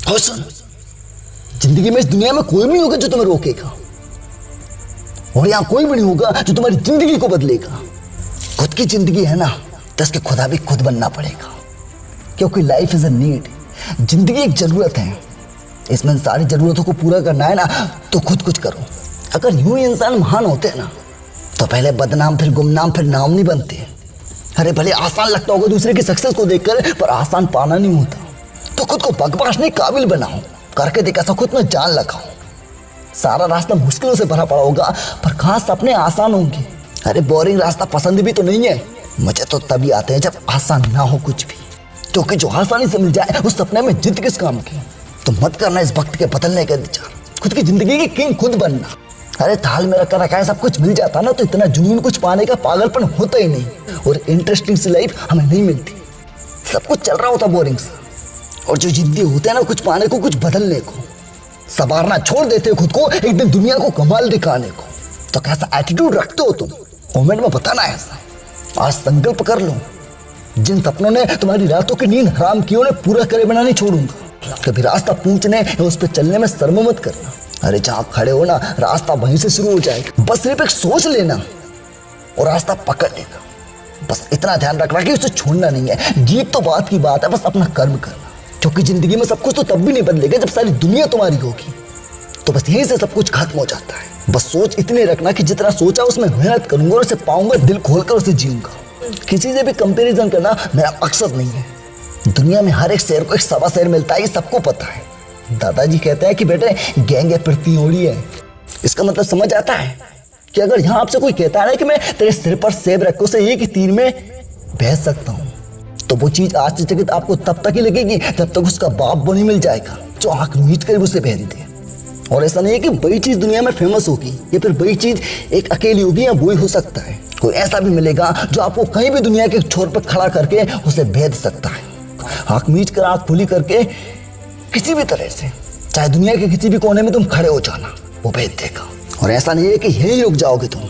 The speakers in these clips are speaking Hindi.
और सुन, जिंदगी में इस दुनिया में कोई भी नहीं होगा जो तुम्हें रोकेगा, और यहां कोई भी नहीं होगा जो तुम्हारी जिंदगी को बदलेगा। खुद की जिंदगी है ना, तो इसके खुदा भी खुद बनना पड़ेगा, क्योंकि लाइफ इज अ नीड। जिंदगी एक जरूरत है, इसमें सारी जरूरतों को पूरा करना है ना, तो खुद कुछ करो। अगर यूं ही इंसान महान होते ना, तो पहले बदनाम फिर गुमनाम फिर नाम नहीं बनते। अरे भले आसान लगता होगा दूसरे की सक्सेस को देखकर, पर आसान पाना नहीं होता। तो खुद को बकवासने काबिल बनाओ, करके देखा सब खुद में जान लगाओ। सारा रास्ता मुश्किलों से भरा पड़ा होगा, पर कहाँ सपने आसान होंगे। अरे बोरिंग रास्ता पसंद भी तो नहीं है। मजे तो तभी आते हैं जब आसान ना हो कुछ भी, क्योंकि जो आसानी से मिल जाए उस सपने में जिद किस काम की। तो मत करना इस वक्त के बदलने का विचार, खुद की जिंदगी की किंग खुद बनना। अरे थाल में रखा रखा है सब कुछ मिल जाता ना, तो इतना जुनून कुछ पाने का पागलपन होता ही नहीं, और इंटरेस्टिंग सी लाइफ हमें नहीं मिलती। सब कुछ चल रहा होता बोरिंग सा, और जो जिद्दी होते हैं ना कुछ पाने को, कुछ बदलने को, संवारना छोड़ देते हो खुद को एक दिन दुनिया को कमाल दिखाने को। तो कैसा एटीट्यूड रखते हो तुम, कमेंट में बताना है। ऐसा आज संकल्प कर लो, जिन सपनों ने तुम्हारी रातों की नींद हराम की उन्हें पूरा करे बिना नहीं छोड़ूंगा। कभी रास्ता पूछने या उस पर चलने में शर्म मत करना। अरे जहां खड़े हो ना, रास्ता वहीं से शुरू हो जाएगा। बस सिर्फ एक सोच लेना और रास्ता पकड़ लेना। बस इतना ध्यान रखना कि उसे छोड़ना नहीं है। जीत तो बात की बात है, बस अपना कर्म करना, क्योंकि जिंदगी में सब कुछ तो तब भी नहीं बदलेगा जब सारी दुनिया तुम्हारी होगी। तो बस यहीं से सब कुछ खत्म हो जाता है। बस सोच इतनी रखना कि जितना सोचा उसमें मेहनत करूंगा और उसे पाऊंगा, दिल खोलकर उसे जीऊंगा। किसी से भी कंपैरिजन करना मेरा मकसद नहीं है। दुनिया में हर एक शेर को एक सवा शेर मिलता है, ये सबको पता है। दादाजी कहते हैं कि बेटे गैंग प्रति ओड़ी है। इसका मतलब समझ आता है कि अगर यहाँ आपसे कोई कहता है कि मैं तेरे सिर पर सेब रखो से एक ही तीर में भेज सकता हूँ, तो वो चीज आश्चर्यचकित आपको तब तक ही लगेगी जब तक उसका बाप वो नहीं मिल जाएगा जो आंख मीच कर उसे भेज दे। और ऐसा नहीं है कि वही चीज दुनिया में फेमस होगी या फिर वही चीज एक अकेली होगी, या वही हो सकता है कोई ऐसा भी मिलेगा जो आपको कहीं भी दुनिया के छोर पर खड़ा करके उसे भेज सकता है। आंख मीच कर आंख खुली करके किसी भी तरह से, चाहे दुनिया के किसी भी कोने में तुम खड़े हो जाना, वो भेज देगा। और ऐसा नहीं है कि यहीं रुक जाओगे तुम,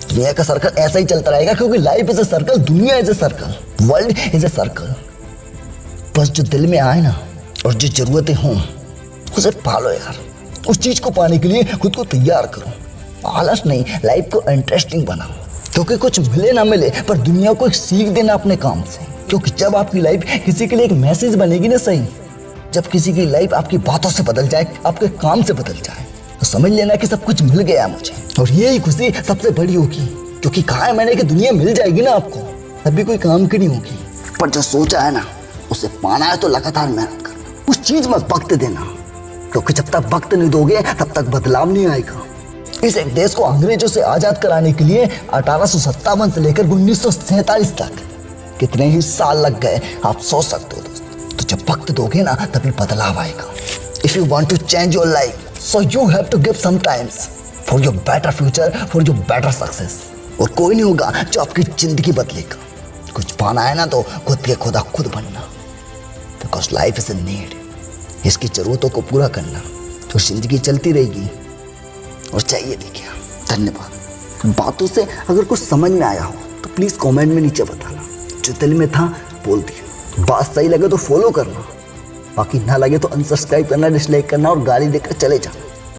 दुनिया का सर्कल ऐसा ही चलता रहेगा, क्योंकि लाइफ इज ए सर्कल, दुनिया is a circle, world is a circle. बस जो दिल में आए ना और जो जरूरतें हों उसे पालो यार। उस चीज को पाने के लिए खुद को तैयार करो। आलस नहीं, लाइफ को इंटरेस्टिंग बनाओ, क्योंकि कुछ मिले ना मिले पर दुनिया को एक सीख देना अपने काम से। क्योंकि जब आपकी लाइफ किसी के लिए एक मैसेज बनेगी ना, सही, जब किसी की लाइफ आपकी बातों से बदल जाए, आपके काम से बदल जाए, तो समझ लेना कि सब कुछ मिल गया मुझे। और यही खुशी सबसे बड़ी होगी, क्योंकि कहा है मैंने कि दुनिया मिल जाएगी ना आपको, तभी कोई काम की नहीं होगी। पर जो सोचा है ना उसे पाना है तो लगातार मेहनत करना, उस चीज में वक्त देना, क्योंकि जब तक वक्त नहीं दोगे तब तक बदलाव नहीं आएगा। इस एक देश को अंग्रेजों से आजाद कराने के लिए 1857 से लेकर 1947 तक कितने ही साल लग गए, आप सोच सकते हो दोस्तों। तो जब वक्त दोगे ना तभी बदलाव आएगा। If you want to change your life, so you have to give some times for your better future, for your better success। और कोई नहीं होगा जो आपकी जिंदगी बदलेगा। कुछ पाना है ना तो खुद के खुदा खुद बनना, because life is a need। इसकी जरूरतों को पूरा करना तो जिंदगी चलती रहेगी। और चाहिए भी क्या। धन्यवाद। बातों से अगर कुछ समझ में आया हो तो प्लीज कमेंट में नीचे बताना, जो दिल में था बोल दिया। बात सही लगे तो फॉलो करना, बाकी ना लगे तो अनसब्सक्राइब करना, डिसलाइक करना और गाली देकर चले जाना।